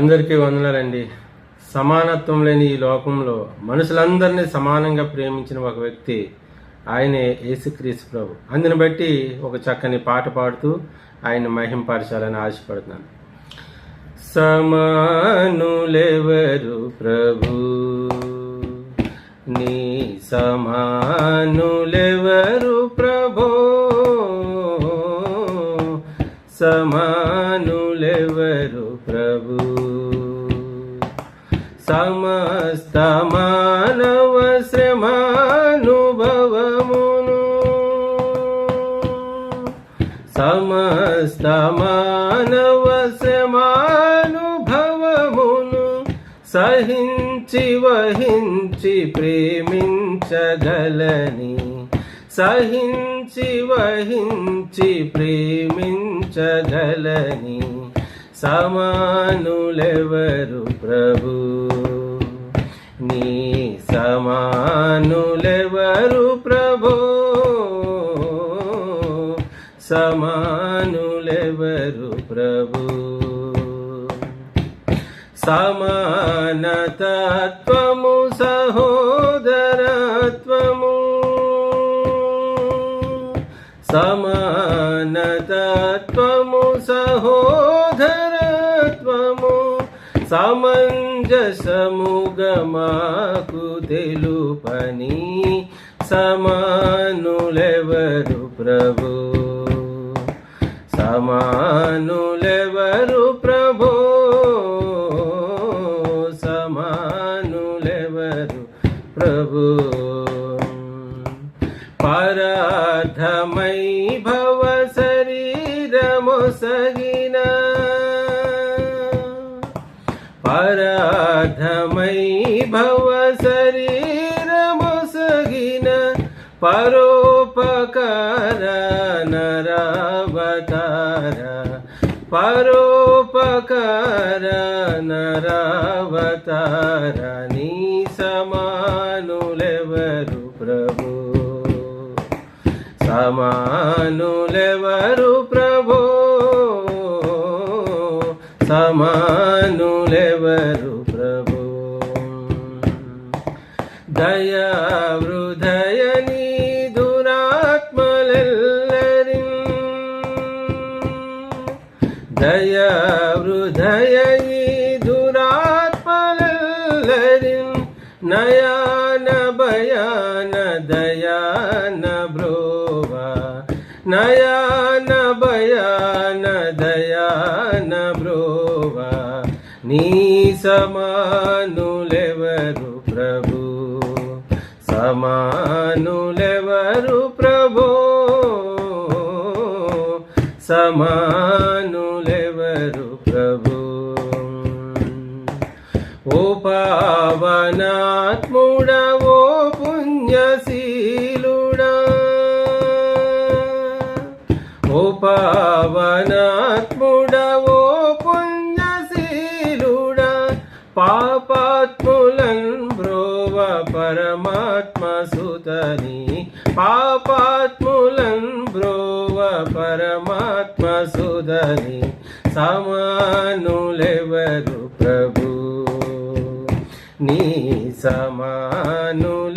అందరికీ వందనాలండి. సమానత్వం లేని ఈ లోకంలో మనుషులందరినీ సమానంగా ప్రేమించిన ఒక వ్యక్తి ఆయనే యేసుక్రీస్తు ప్రభు. అందుని బట్టి ఒక చక్కని పాట పాడుతూ ఆయన మహింపరచాలని ఆశపడుతున్నాను. సమానులెవరు ప్రభు, నీ సమానులెవరు ప్రభో, సమానులెవరు ప్రభు. సమస్త మానవ శ్రమానుభవమును, సమస్త మానవ శ్రమానుభవమును సహించి వహించి ప్రేమించగలని, సహించి వహించి ప్రేమించగలని సమానులెవరు ప్రభు, నీ సమానులెవరు ప్రభో, సమానులెవరు ప్రభు. సమానతత్వము సహోదరత్వము, సమానతత్వము సహోదరత్వము సమంజసముగా మాకు తెలుపని సమానులెవరు ప్రభు, సమానులెవరు ప్రభో, సమానులెవరు ప్రభు. పరార్థమై భవ శరీరమొసగిన, పరార్థమై భవ శరీరమొసగిన పరోపకార నరావతార, పరోపకార నరావతార నీ సమానులెవరు ప్రభు, సమానులెవరు ప్రభో, సమానులెవరు ప్రభు. దయా హృదయ నీదురాత్మలెల్లరి, దయా హృదయ నీదురాత్మలెల్లరి నయాన భయాన దయాన బ్రోవా, నయాన భయాన దయాన బ్రోవా నీ సమానులెవరు ప్రభు, సమానులెవరు ప్రభో, సమానులెవరు ప్రభు. ఓ పావనాత్ముడా, ఓ పుణ్యశీలుడా, ఓ పావనాత్ముడా, ఓ పుణ్యశీలుడా, పాపాత్ములన్ బ్రోవ పరమాత్మ సుతని, పాపాత్ములన్ బ్రోవ పరమాత్మ సుతని సమానులెవరు ప్రభు, నీ సమానులెవరు